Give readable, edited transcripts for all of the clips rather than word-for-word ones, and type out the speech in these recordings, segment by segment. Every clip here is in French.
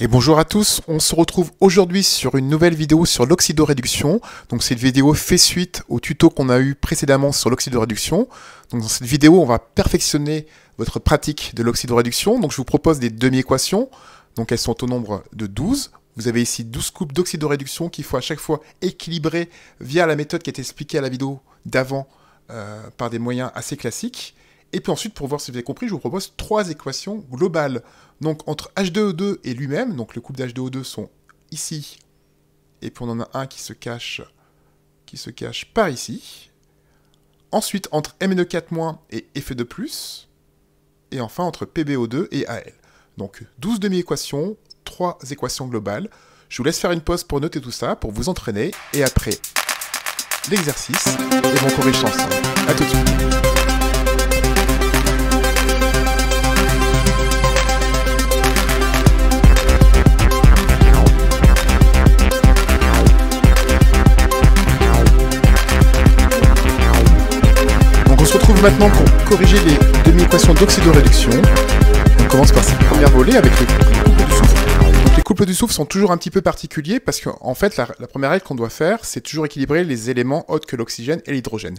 Et bonjour à tous, on se retrouve aujourd'hui sur une nouvelle vidéo sur l'oxydoréduction. Donc cette vidéo fait suite au tuto qu'on a eu précédemment sur l'oxydoréduction. Donc dans cette vidéo, on va perfectionner votre pratique de l'oxydoréduction. Donc je vous propose des demi-équations. Donc elles sont au nombre de 12. Vous avez ici 12 coupes d'oxydoréduction qu'il faut à chaque fois équilibrer via la méthode qui est expliquée à la vidéo d'avant par des moyens assez classiques. Et puis ensuite, pour voir si vous avez compris, je vous propose 3 équations globales. Donc entre H2O2 et lui-même, donc le couple d'H2O2 sont ici, et puis on en a un qui se cache par ici. Ensuite, entre MnO4- et Fe2+, et enfin entre PbO2 et Al. Donc 12 demi-équations, 3 équations globales. Je vous laisse faire une pause pour noter tout ça, pour vous entraîner, et après l'exercice, et on corrige ensemble. A tout de suite. On se retrouve maintenant pour corriger les demi-équations d'oxydoréduction. On commence par cette première volée avec le couple du soufre. Donc les couples du soufre sont toujours un petit peu particuliers parce qu'en fait, la première règle qu'on doit faire, c'est toujours équilibrer les éléments autres que l'oxygène et l'hydrogène.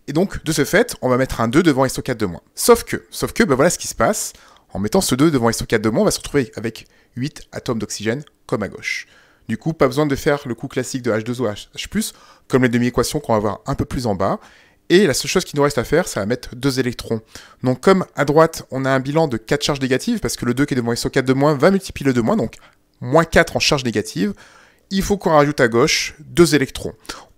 Et donc, de ce fait, on va mettre un 2 devant SO4-. Sauf que, ben voilà ce qui se passe. En mettant ce 2 devant SO4-, on va se retrouver avec 8 atomes d'oxygène comme à gauche. Du coup, pas besoin de faire le coup classique de H2O, comme les demi-équations qu'on va voir un peu plus en bas. Et la seule chose qui nous reste à faire, c'est à mettre 2 électrons. Donc comme à droite, on a un bilan de 4 charges négatives, parce que le 2 qui est devant SO4- va multiplier le 2-, donc moins 4 en charge négative, il faut qu'on rajoute à gauche 2 électrons.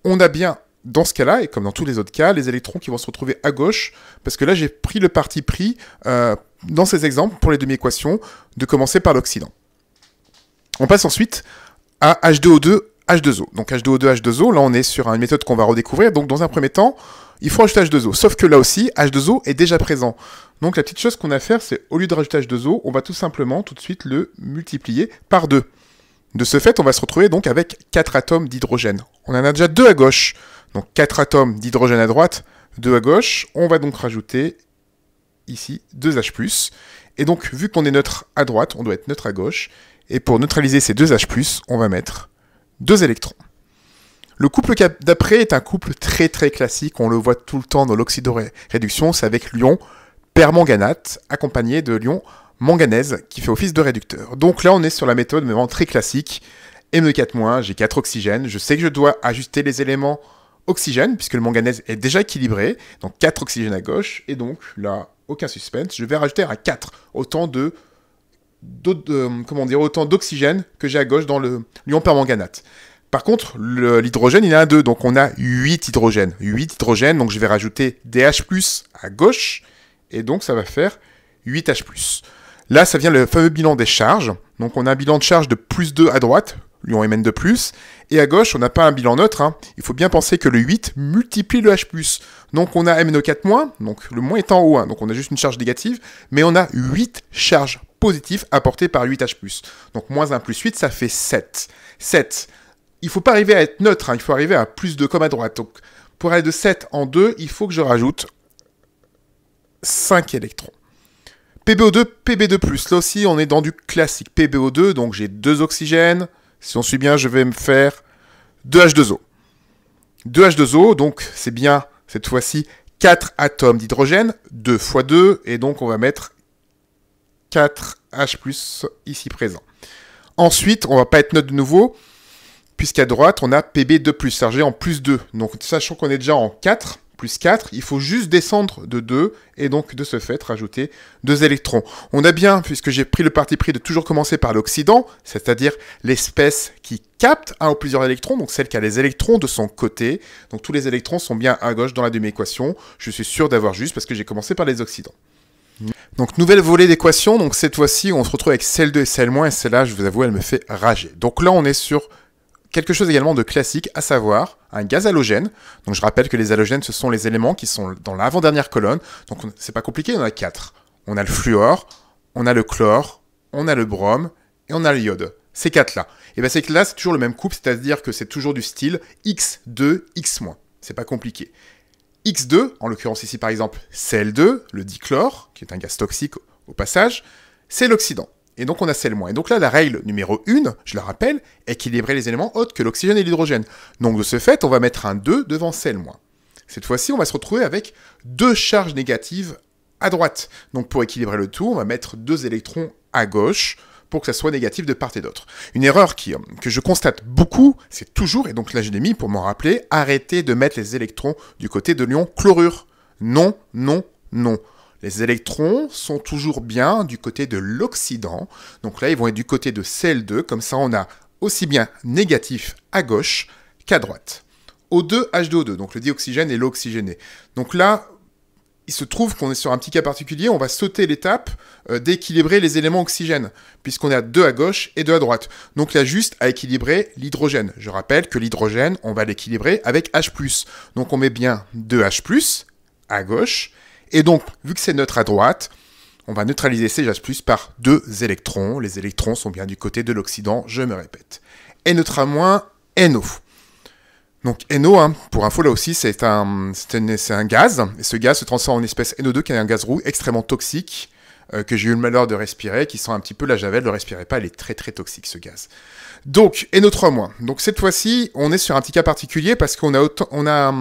On a bien, dans ce cas-là, et comme dans tous les autres cas, les électrons qui vont se retrouver à gauche, parce que là j'ai pris le parti pris, dans ces exemples, pour les demi-équations, de commencer par l'oxydant. On passe ensuite à H2O2, H2O. Donc H2O2, H2O, là on est sur une méthode qu'on va redécouvrir, donc dans un premier temps, il faut rajouter H2O, sauf que là aussi, H2O est déjà présent. Donc la petite chose qu'on a à faire, c'est au lieu de rajouter H2O, on va tout simplement tout de suite le multiplier par 2. De ce fait, on va se retrouver donc avec 4 atomes d'hydrogène. On en a déjà 2 à gauche, donc 4 atomes d'hydrogène à droite, 2 à gauche. On va donc rajouter ici 2H+. Et donc, vu qu'on est neutre à droite, on doit être neutre à gauche. Et pour neutraliser ces 2H+, on va mettre 2 électrons. Le couple d'après est un couple très classique, on le voit tout le temps dans l'oxydoréduction, c'est avec l'ion permanganate accompagné de l'ion manganèse qui fait office de réducteur. Donc là on est sur la méthode mais vraiment très classique, MnO4-, j'ai 4 oxygènes, je sais que je dois ajuster les éléments oxygène puisque le manganèse est déjà équilibré, donc 4 oxygènes à gauche, et donc là, aucun suspense, je vais rajouter un 4, autant d'oxygène que j'ai à gauche dans l'ion permanganate. Par contre, l'hydrogène, il y en a 2, donc on a 8 hydrogènes. 8 hydrogènes, donc je vais rajouter des H+, à gauche, et donc ça va faire 8H+. Là, ça vient le fameux bilan des charges. Donc on a un bilan de charge de +2 à droite, l'ion Mn2+, et à gauche, on n'a pas un bilan neutre. Il faut bien penser que le 8 multiplie le H+. Donc on a MnO4-, donc le moins est en haut, donc on a juste une charge négative, mais on a 8 charges positives apportées par 8H+. Donc moins 1 plus 8, ça fait 7. 7. Il ne faut pas arriver à être neutre, il faut arriver à +2 comme à droite. Donc, pour aller de 7 en 2, il faut que je rajoute 5 électrons. PbO2, Pb2+. Là aussi, on est dans du classique. PbO2, donc j'ai 2 oxygènes. Si on suit bien, je vais me faire 2 H2O. 2 H2O, donc c'est bien, cette fois-ci, 4 atomes d'hydrogène, 2 x 2, et donc on va mettre 4 H+, ici présent. Ensuite, on ne va pas être neutre de nouveau, puisqu'à droite, on a Pb2+, chargé en +2. Donc, sachant qu'on est déjà en 4, plus 4, il faut juste descendre de 2, et donc, de ce fait, rajouter 2 électrons. On a bien, puisque j'ai pris le parti pris de toujours commencer par l'oxydant, c'est-à-dire l'espèce qui capte un ou plusieurs électrons, donc celle qui a les électrons de son côté. Donc, tous les électrons sont bien à gauche dans la demi-équation. Je suis sûr d'avoir juste, parce que j'ai commencé par les oxydants. Donc, nouvelle volée d'équations. Donc, cette fois-ci, on se retrouve avec celle-2 et celle-, et celle-là, je vous avoue, elle me fait rager. Donc là, on est sur quelque chose également de classique, à savoir un gaz halogène. Donc je rappelle que les halogènes, ce sont les éléments qui sont dans l'avant-dernière colonne. Donc c'est pas compliqué, on a 4. On a le fluor, on a le chlore, on a le brome et on a le iode. Ces 4-là. Et bien ces 4-là, c'est toujours le même couple, c'est-à-dire que c'est toujours du style X2, X-. C'est pas compliqué. X2, en l'occurrence ici par exemple Cl2, le dichlore, qui est un gaz toxique au passage, c'est l'oxydant. et donc on a Cl-. Et donc là, la règle numéro 1, je la rappelle, équilibrer les éléments autres que l'oxygène et l'hydrogène. Donc de ce fait, on va mettre un 2 devant Cl-. Cette fois-ci, on va se retrouver avec 2 charges négatives à droite. Donc pour équilibrer le tout, on va mettre 2 électrons à gauche pour que ça soit négatif de part et d'autre. Une erreur que je constate beaucoup, c'est toujours, et donc là je l'ai mis pour m'en rappeler, arrêter de mettre les électrons du côté de l'ion chlorure. Non, non, non. Les électrons sont toujours bien du côté de l'oxydant. Donc là, ils vont être du côté de Cl2. Comme ça, on a aussi bien négatif à gauche qu'à droite. O2, H2O2, donc le dioxygène et l'eau oxygénée. Donc là, il se trouve qu'on est sur un petit cas particulier. On va sauter l'étape d'équilibrer les éléments oxygène, puisqu'on a 2 à gauche et 2 à droite. Donc il y a juste à équilibrer l'hydrogène. Je rappelle que l'hydrogène, on va l'équilibrer avec H+. Donc on met bien 2H+, à gauche. Et donc, vu que c'est neutre à droite, on va neutraliser CH+, par 2 électrons. Les électrons sont bien du côté de l'oxydant, je me répète. Et neutre à moins, NO. Donc NO, hein, pour info, là aussi, c'est un gaz. Et ce gaz se transforme en espèce NO2, qui est un gaz roux extrêmement toxique, que j'ai eu le malheur de respirer, qui sent un petit peu la javel. Ne le respirez pas, elle est très très toxique, ce gaz. Donc, NO3-. Donc cette fois-ci, on est sur un petit cas particulier, parce qu'on a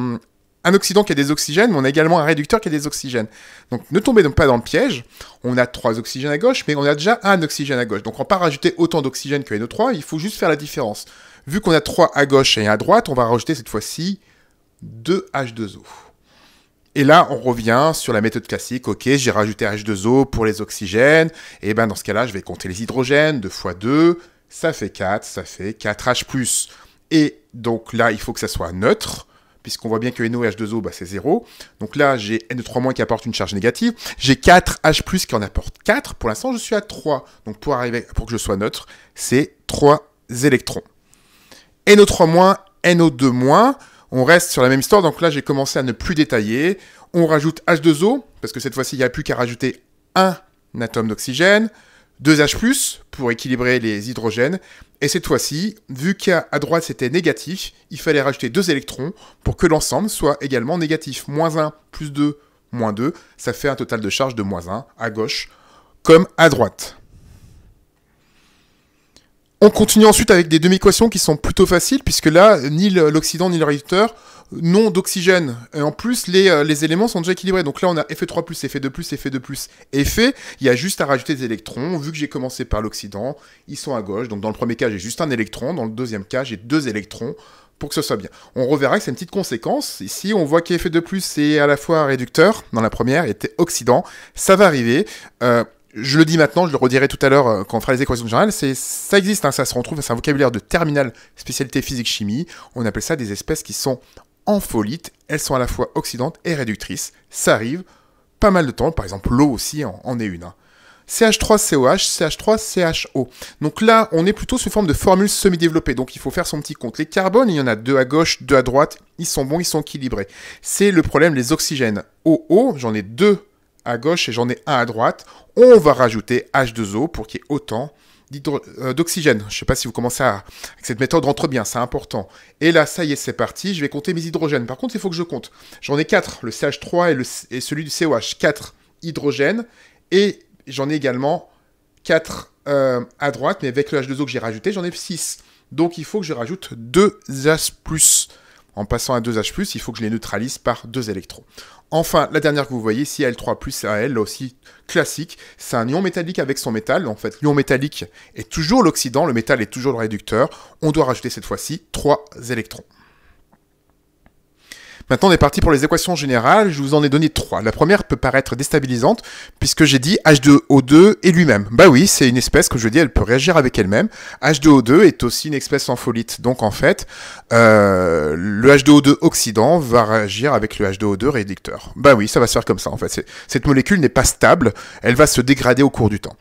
un oxydant qui a des oxygènes, mais on a également un réducteur qui a des oxygènes. Donc ne tombez donc pas dans le piège. On a 3 oxygènes à gauche, mais on a déjà un oxygène à gauche. Donc on ne va pas rajouter autant d'oxygène que NO3, il faut juste faire la différence. Vu qu'on a 3 à gauche et 1 à droite, on va rajouter cette fois-ci 2 H2O. Et là, on revient sur la méthode classique. Ok, j'ai rajouté H2O pour les oxygènes. Et bien dans ce cas-là, je vais compter les hydrogènes. 2 fois 2, ça fait 4, ça fait 4H+. Et donc là, il faut que ça soit neutre, puisqu'on voit bien que NO et H2O, bah, c'est 0. Donc là, j'ai NO3- qui apporte une charge négative. J'ai 4H+, qui en apporte 4. Pour l'instant, je suis à 3. Donc pour que je sois neutre, c'est 3 électrons. NO3-, NO2-, on reste sur la même histoire. Donc là, j'ai commencé à ne plus détailler. On rajoute H2O, parce que cette fois-ci, il n'y a plus qu'à rajouter un atome d'oxygène. 2H+, pour équilibrer les hydrogènes. Et cette fois-ci, vu qu'à droite c'était négatif, il fallait rajouter 2 électrons pour que l'ensemble soit également négatif. -1 plus 2, -2, ça fait un total de charge de -1 à gauche comme à droite. On continue ensuite avec des demi-équations qui sont plutôt faciles, puisque là, ni l'oxydant ni le réducteur n'ont d'oxygène. Et en plus, les éléments sont déjà équilibrés. Donc là, on a Fe3+, Fe2+, Fe2+, Fe. Il y a juste à rajouter des électrons. Vu que j'ai commencé par l'oxydant, ils sont à gauche. Donc dans le premier cas, j'ai juste un électron. Dans le deuxième cas, j'ai 2 électrons pour que ce soit bien. On reverra que c'est une petite conséquence. Ici, on voit que Fe2+, c'est à la fois un réducteur, dans la première, et oxydant. Ça va arriver. Je le dis maintenant, je le redirai tout à l'heure quand on fera les équations générales, ça existe, hein, ça se retrouve, c'est un vocabulaire de terminale spécialité physique-chimie, on appelle ça des espèces qui sont ampholites, elles sont à la fois oxydantes et réductrices, ça arrive pas mal de temps, par exemple l'eau aussi en est une. Hein. CH3COH, CH3CHO. Donc là, on est plutôt sous forme de formule semi-développée, donc il faut faire son petit compte. Les carbones, il y en a 2 à gauche, 2 à droite, ils sont bons, ils sont équilibrés. C'est le problème, les oxygènes. OO, j'en ai 2 à gauche et j'en ai 1 à droite. On va rajouter H2O pour qu'il y ait autant d'oxygène. Je ne sais pas si vous commencez avec cette méthode rentre bien, c'est important. Et là, ça y est, c'est parti, je vais compter mes hydrogènes. Par contre, il faut que je compte. J'en ai 4, le CH3 et celui du COH. 4 hydrogènes. Et j'en ai également 4 à droite, mais avec le H2O que j'ai rajouté, j'en ai 6. Donc il faut que je rajoute 2 H+. En passant à 2H+, il faut que je les neutralise par 2 électrons. Enfin, la dernière que vous voyez ici, Al3+, Al, là aussi classique, c'est un ion métallique avec son métal. En fait, l'ion métallique est toujours l'oxydant, le métal est toujours le réducteur. On doit rajouter cette fois-ci 3 électrons. Maintenant, on est parti pour les équations générales. Je vous en ai donné 3. La première peut paraître déstabilisante, puisque j'ai dit H2O2 est lui-même. Bah oui, c'est une espèce, comme je dis, elle peut réagir avec elle-même. H2O2 est aussi une espèce ampholite. Donc, en fait, le H2O2 oxydant va réagir avec le H2O2 réducteur. Bah oui, ça va se faire comme ça, en fait. Cette molécule n'est pas stable. Elle va se dégrader au cours du temps.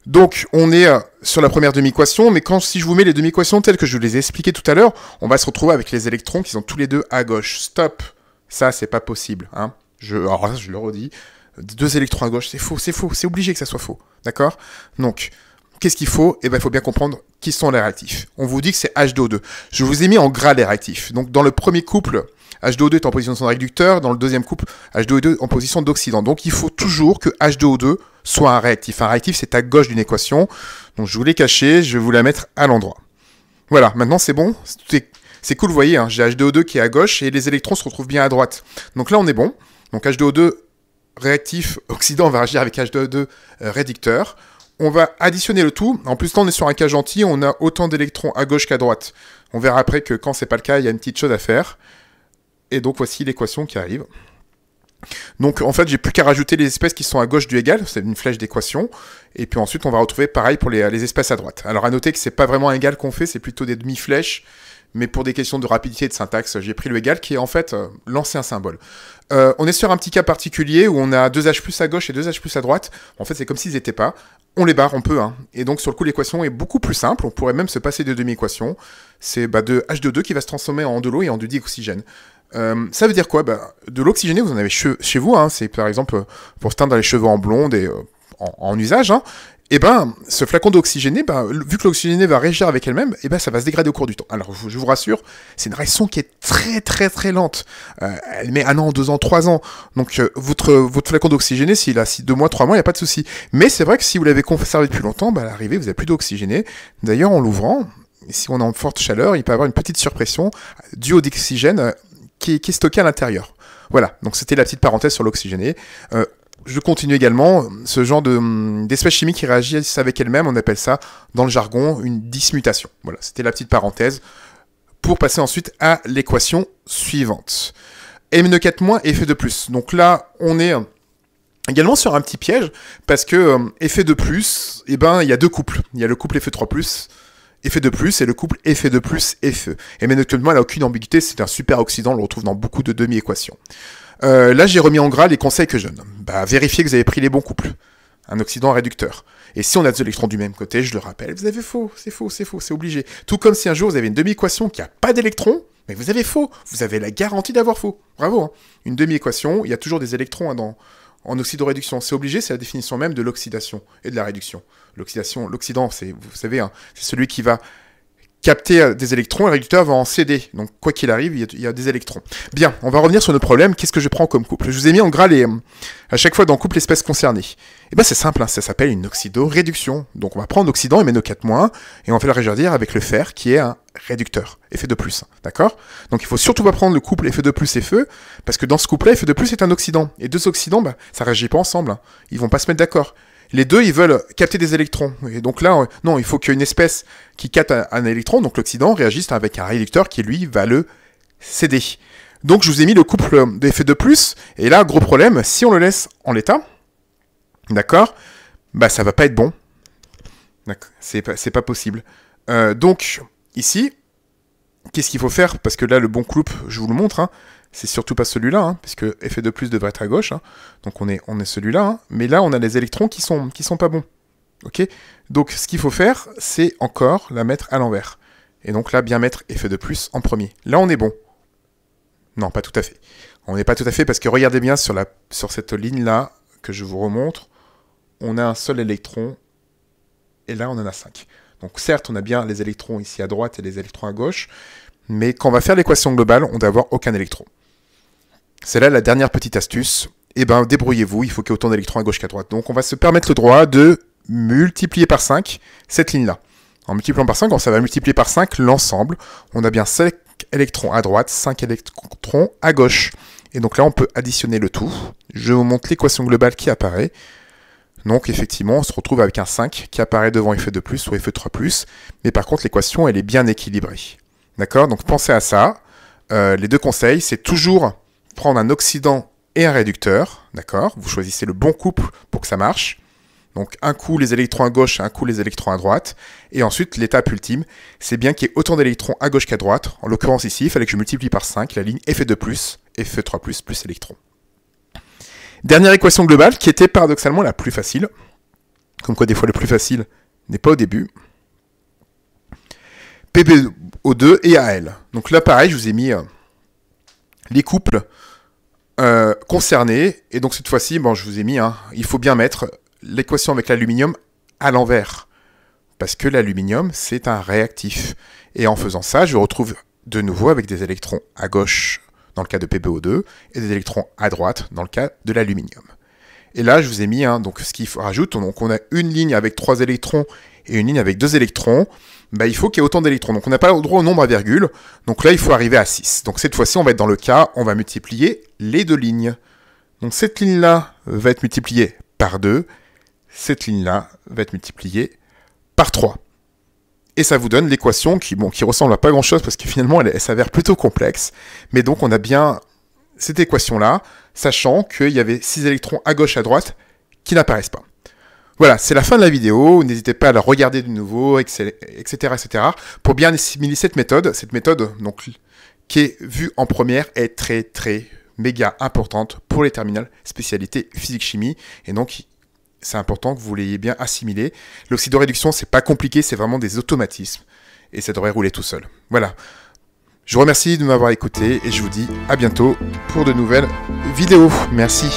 Donc, on est sur la première demi-équation, mais si je vous mets les demi-équations telles que je vous les ai expliquées tout à l'heure, on va se retrouver avec les électrons qui sont tous les deux à gauche. Stop. Ça, c'est pas possible. Hein. Alors là, je le redis. 2 électrons à gauche, c'est faux, c'est obligé que ça soit faux. D'accord? Donc, qu'est-ce qu'il faut? Eh bien, il faut bien comprendre qui sont les réactifs. On vous dit que c'est H2O2. Je vous ai mis en gras les réactifs. Donc, dans le premier couple, H2O2 est en position de réducteur, dans le deuxième couple, H2O2 en position d'oxydant. Donc il faut toujours que H2O2 soit un réactif. Un réactif, c'est à gauche d'une équation. Donc je vous l'ai caché, je vais vous la mettre à l'endroit. Voilà, maintenant c'est bon, c'est cool, vous voyez, hein, j'ai H2O2 qui est à gauche et les électrons se retrouvent bien à droite. Donc là on est bon. Donc H2O2 réactif, oxydant, on va réagir avec H2O2 réducteur. On va additionner le tout. En plus, là, on est sur un cas gentil, on a autant d'électrons à gauche qu'à droite. On verra après que quand c'est pas le cas, il y a une petite chose à faire. Et donc, voici l'équation qui arrive. Donc, en fait, j'ai plus qu'à rajouter les espèces qui sont à gauche du égal. C'est une flèche d'équation. Et puis ensuite, on va retrouver pareil pour les espèces à droite. Alors, à noter que c'est pas vraiment un égal qu'on fait, c'est plutôt des demi-flèches. Mais pour des questions de rapidité et de syntaxe, j'ai pris le égal qui est en fait l'ancien symbole. On est sur un petit cas particulier où on a 2H+ à gauche et 2H+ à droite. En fait, c'est comme s'ils n'étaient pas. On les barre, on peut. Hein. Et donc, sur le coup, l'équation est beaucoup plus simple. On pourrait même se passer de demi-équation. C'est de H2O2 qui va se transformer en de l'eau et en de dioxygène. Ça veut dire quoi? De l'oxygéné, vous en avez chez vous. Hein. C'est par exemple pour se teindre les cheveux en blonde et en usage. Hein. Et ce flacon d'oxygéné, vu que l'oxygéné va réagir avec elle-même, ça va se dégrader au cours du temps. Alors, je vous rassure, c'est une réaction qui est très très très lente. Elle met 1 an, 2 ans, 3 ans. Donc, votre flacon d'oxygéné, s'il a 2 mois, 3 mois, il n'y a pas de souci. Mais c'est vrai que si vous l'avez conservé depuis longtemps, à l'arrivée, vous n'avez plus d'oxygéné. D'ailleurs, en l'ouvrant, si on est en forte chaleur, il peut y avoir une petite surpression due au d'oxygène qui est stocké à l'intérieur. Voilà, donc c'était la petite parenthèse sur l'oxygéné. Je continue également, ce genre d'espèces chimiques qui réagissent avec elles-mêmes, on appelle ça, dans le jargon, une dismutation. Voilà, c'était la petite parenthèse, pour passer ensuite à l'équation suivante. MnO4- effet de plus. Donc là, on est également sur un petit piège, parce que effet de plus, il y a 2 couples. Il y a le couple Fe3+, effet de plus, et le couple effet de plus, Fe. Et MnO4- elle n'a aucune ambiguïté, c'est un super oxydant, on le retrouve dans beaucoup de demi-équations. Là, j'ai remis en gras les conseils que je donne. Vérifiez que vous avez pris les bons couples. Un oxydant réducteur. Et si on a 2 électrons du même côté, je le rappelle, vous avez faux, c'est obligé. Tout comme si un jour vous avez une demi-équation qui n'a pas d'électrons, mais vous avez faux. Vous avez la garantie d'avoir faux. Bravo. Hein. Une demi-équation, il y a toujours des électrons en oxydoréduction. C'est obligé, c'est la définition même de l'oxydation et de la réduction. L'oxydant, vous savez, hein, c'est celui qui va capter des électrons, le réducteur va en céder. Donc, quoi qu'il arrive, il y a des électrons. Bien, on va revenir sur nos problèmes. Qu'est-ce que je prends comme couple? Je vous ai mis en gras à chaque fois dans le couple espèces concernées. C'est simple, hein, ça s'appelle une oxydoréduction. Donc, on va prendre oxydant MnO4- et on va le réagir avec le fer qui est un réducteur, effet de plus. D'accord? Donc, il faut surtout pas prendre le couple effet de plus et Fe, parce que dans ce couple-là, effet de plus est un oxydant. Et 2 oxydants, ça réagit pas ensemble. Hein. Ils vont pas se mettre d'accord. Les deux, ils veulent capter des électrons. Et donc là, non, il faut qu'une espèce qui capte un électron, donc l'oxydant, réagisse avec un réducteur qui, lui, va le céder. Donc, je vous ai mis le couple d'effet de plus. Et là, gros problème, si on le laisse en l'état, d'accord, ça va pas être bon. C'est pas possible. Donc, ici, qu'est-ce qu'il faut faire? Parce que là, le bon couple, je vous le montre, hein, c'est surtout pas celui-là, hein, puisque effet de plus devrait être à gauche. Hein, donc on est celui-là. Hein, mais là, on a les électrons qui sont pas bons. Ok. Donc ce qu'il faut faire, c'est encore la mettre à l'envers. Et donc là, bien mettre effet de plus en premier. Là, on est bon. Non, pas tout à fait. On n'est pas tout à fait parce que regardez bien sur cette ligne-là que je vous remontre. On a un seul électron. Et là, on en a 5. Donc certes, on a bien les électrons ici à droite et les électrons à gauche. Mais quand on va faire l'équation globale, on doit avoir aucun électron. C'est là la dernière petite astuce. Débrouillez-vous, il faut qu'il y ait autant d'électrons à gauche qu'à droite. Donc on va se permettre le droit de multiplier par 5 cette ligne-là. En multipliant par 5, ça va multiplier par 5 l'ensemble. On a bien 5 électrons à droite, 5 électrons à gauche. Et donc là, on peut additionner le tout. Je vous montre l'équation globale qui apparaît. Donc effectivement, on se retrouve avec un 5 qui apparaît devant effet de plus ou effet 3+. Mais par contre, l'équation, elle est bien équilibrée. D'accord? Donc pensez à ça. Les 2 conseils, c'est toujours prendre un oxydant et un réducteur. D'accord? Vous choisissez le bon couple pour que ça marche. Donc un coup les électrons à gauche, un coup les électrons à droite. Et ensuite, l'étape ultime, c'est bien qu'il y ait autant d'électrons à gauche qu'à droite. En l'occurrence ici, il fallait que je multiplie par 5 la ligne effet de plus, effet 3+, plus électrons. Dernière équation globale qui était paradoxalement la plus facile. Comme quoi des fois le plus facile n'est pas au début. PbO2 et Al. Donc là, pareil, je vous ai mis les couples concernés. Et donc cette fois-ci, je vous ai mis, il faut bien mettre l'équation avec l'aluminium à l'envers. Parce que l'aluminium, c'est un réactif. Et en faisant ça, je retrouve de nouveau avec des électrons à gauche dans le cas de PbO2 et des électrons à droite dans le cas de l'aluminium. Et là, je vous ai mis donc ce qu'il rajoute. Donc, on a une ligne avec 3 électrons et une ligne avec 2 électrons. Il faut qu'il y ait autant d'électrons. Donc, on n'a pas le droit au nombre à virgule. Donc là, il faut arriver à 6. Donc, cette fois-ci, on va être dans le cas, on va multiplier les deux lignes. Donc, cette ligne-là va être multipliée par 2. Cette ligne-là va être multipliée par 3. Et ça vous donne l'équation qui ressemble à pas grand-chose parce que finalement, elle s'avère plutôt complexe. Mais donc, on a bien cette équation-là, sachant qu'il y avait 6 électrons à gauche et à droite qui n'apparaissent pas. Voilà, c'est la fin de la vidéo. N'hésitez pas à la regarder de nouveau, etc., etc. Pour bien assimiler cette méthode donc, qui est vue en première est très, très méga importante pour les terminales spécialité physique-chimie. Et donc, c'est important que vous l'ayez bien assimilé. L'oxydoréduction, c'est pas compliqué, c'est vraiment des automatismes. Et ça devrait rouler tout seul. Voilà. Je vous remercie de m'avoir écouté et je vous dis à bientôt pour de nouvelles vidéos. Merci.